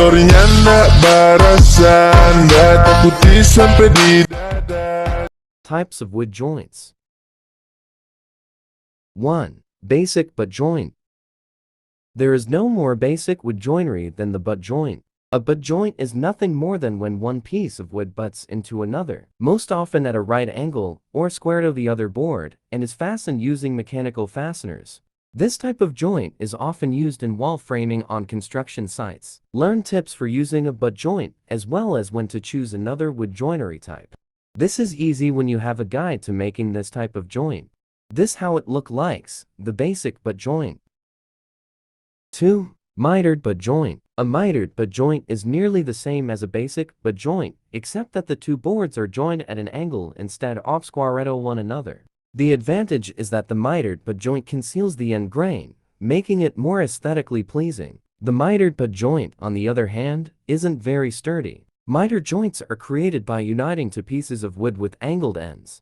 Sorrynya nggak barasan, nggak takuti sampai di dada. Types of wood joints. 1. Basic butt joint. There is no more basic wood joinery than the butt joint. A butt joint is nothing more than when one piece of wood butts into another, most often at a right angle or square to the other board, and is fastened using mechanical fasteners. This type of joint is often used in wall framing on construction sites. Learn tips for using a butt joint as well as when to choose another wood joinery type. This is easy when you have a guide to making this type of joint. This how it look likes, the basic butt joint. 2. Mitered butt joint. A mitered butt joint is nearly the same as a basic butt joint, except that the two boards are joined at an angle instead of square to one another. The advantage is that the mitered butt joint conceals the end grain, making it more aesthetically pleasing. The mitered butt joint, on the other hand, isn't very sturdy. Mitered joints are created by uniting two pieces of wood with angled ends.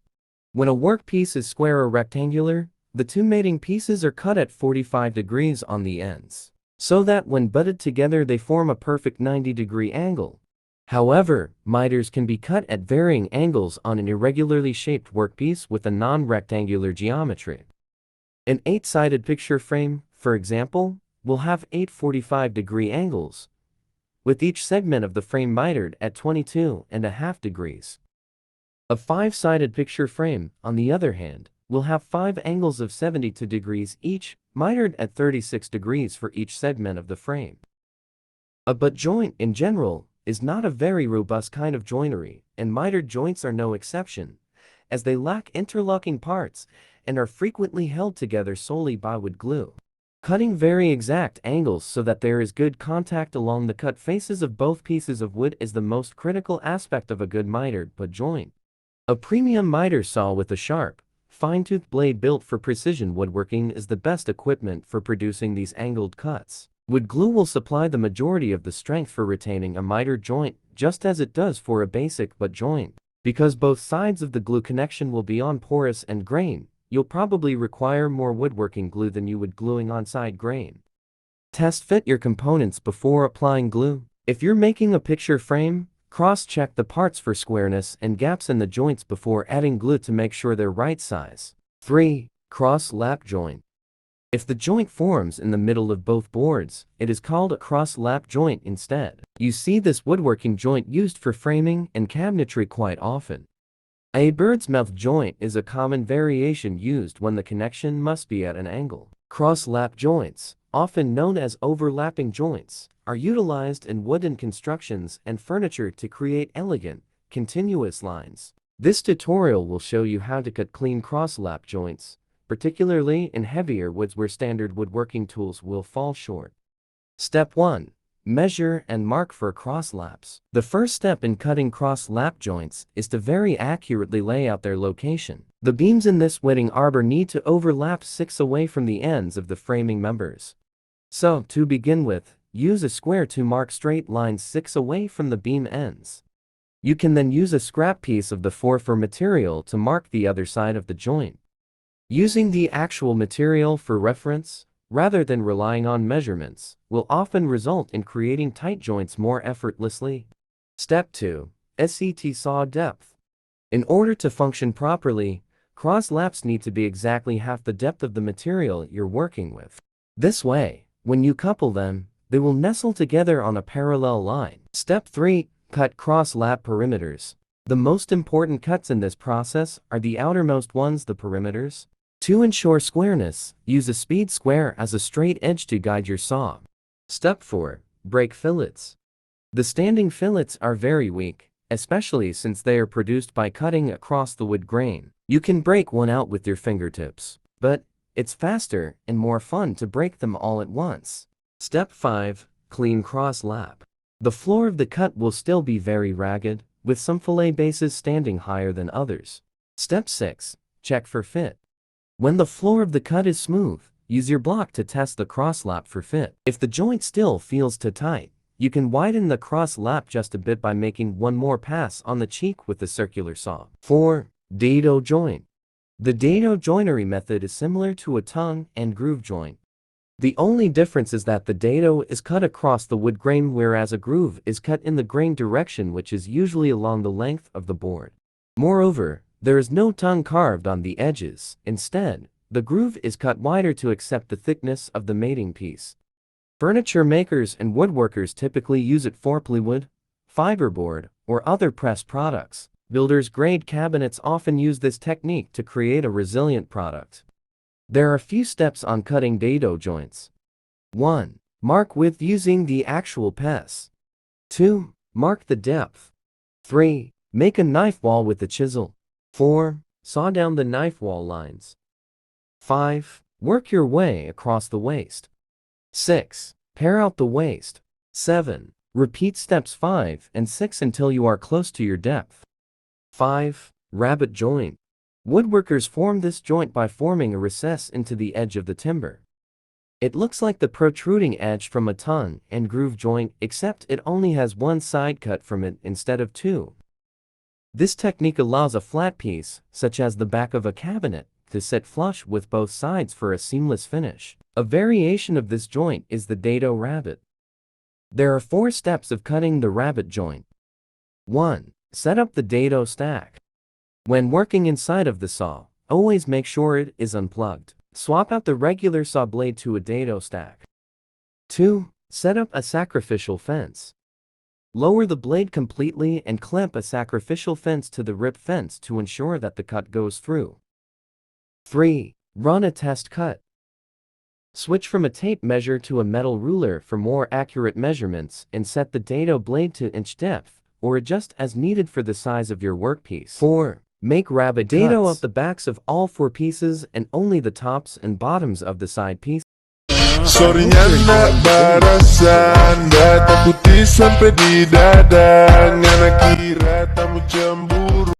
When a workpiece is square or rectangular, the two mating pieces are cut at 45 degrees on the ends, so that when butted together they form a perfect 90-degree angle. However, miters can be cut at varying angles on an irregularly shaped workpiece with a non-rectangular geometry. An 8-sided picture frame, for example, will have 8 45-degree angles, with each segment of the frame mitered at 22.5 degrees. A 5-sided picture frame, on the other hand, will have 5 angles of 72 degrees each, mitered at 36 degrees for each segment of the frame. A butt joint, in general, is not a very robust kind of joinery, and mitered joints are no exception, as they lack interlocking parts and are frequently held together solely by wood glue. Cutting very exact angles so that there is good contact along the cut faces of both pieces of wood is the most critical aspect of a good mitered butt joint. A premium miter saw with a sharp, fine-toothed blade built for precision woodworking is the best equipment for producing these angled cuts. Wood glue will supply the majority of the strength for retaining a mitered joint, just as it does for a basic butt joint. Because both sides of the glue connection will be on porous and grain, you'll probably require more woodworking glue than you would gluing on side grain. Test fit your components before applying glue. If you're making a picture frame, cross-check the parts for squareness and gaps in the joints before adding glue to make sure they're right size. 3. Cross-lap joint. If the joint forms in the middle of both boards, it is called a cross-lap joint instead. You see this woodworking joint used for framing and cabinetry quite often. A bird's mouth joint is a common variation used when the connection must be at an angle. Cross-lap joints, often known as overlapping joints, are utilized in wooden constructions and furniture to create elegant, continuous lines. This tutorial will show you how to cut clean cross-lap joints, particularly in heavier woods where standard woodworking tools will fall short. Step 1. Measure and mark for cross-laps. The first step in cutting cross-lap joints is to very accurately lay out their location. The beams in this wedding arbor need to overlap 6 away from the ends of the framing members. So, to begin with, use a square to mark straight lines 6 away from the beam ends. You can then use a scrap piece of the 4 for material to mark the other side of the joint. Using the actual material for reference, rather than relying on measurements, will often result in creating tight joints more effortlessly. Step 2. Set saw depth. In order to function properly, cross-laps need to be exactly half the depth of the material you're working with. This way, when you couple them, they will nestle together on a parallel line. Step 3. Cut cross-lap perimeters. The most important cuts in this process are the outermost ones, the perimeters. To ensure squareness, use a speed square as a straight edge to guide your saw. Step 4. Break fillets. The standing fillets are very weak, especially since they are produced by cutting across the wood grain. You can break one out with your fingertips, but it's faster and more fun to break them all at once. Step 5. Clean cross-lap. The floor of the cut will still be very ragged, with some fillet bases standing higher than others. Step 6. Check for fit. When the floor of the cut is smooth, use your block to test the cross-lap for fit. If the joint still feels too tight, you can widen the cross-lap just a bit by making one more pass on the cheek with the circular saw. 4. Dado joint. The dado joinery method is similar to a tongue and groove joint. The only difference is that the dado is cut across the wood grain, whereas a groove is cut in the grain direction, which is usually along the length of the board. Moreover, there is no tongue carved on the edges. Instead, the groove is cut wider to accept the thickness of the mating piece. Furniture makers and woodworkers typically use it for plywood, fiberboard, or other pressed products. Builders-grade cabinets often use this technique to create a resilient product. There are a few steps on cutting dado joints. 1. Mark width using the actual pes. 2. Mark the depth. 3. Make a knife wall with the chisel. 4. Saw down the knife wall lines. 5. Work your way across the waist. 6. Pare out the waist. 7. Repeat steps 5 and 6 until you are close to your depth. 5. Rabbet joint. Woodworkers form this joint by forming a recess into the edge of the timber. It looks like the protruding edge from a tongue and groove joint, except it only has one side cut from it instead of two. This technique allows a flat piece, such as the back of a cabinet, to sit flush with both sides for a seamless finish. A variation of this joint is the dado rabbet. There are 4 steps of cutting the rabbet joint. 1. Set up the dado stack. When working inside of the saw, always make sure it is unplugged. Swap out the regular saw blade to a dado stack. 2. Set up a sacrificial fence. Lower the blade completely and clamp a sacrificial fence to the rip fence to ensure that the cut goes through. 3. Run a test cut. Switch from a tape measure to a metal ruler for more accurate measurements and set the dado blade to inch depth, or adjust as needed for the size of your workpiece. 4. Make rabbet dado up the backs of all 4 pieces and only the tops and bottoms of the side piece. Sorry nak barasan, dah takuti sampai di dada. Ngana kira tamu cemburu.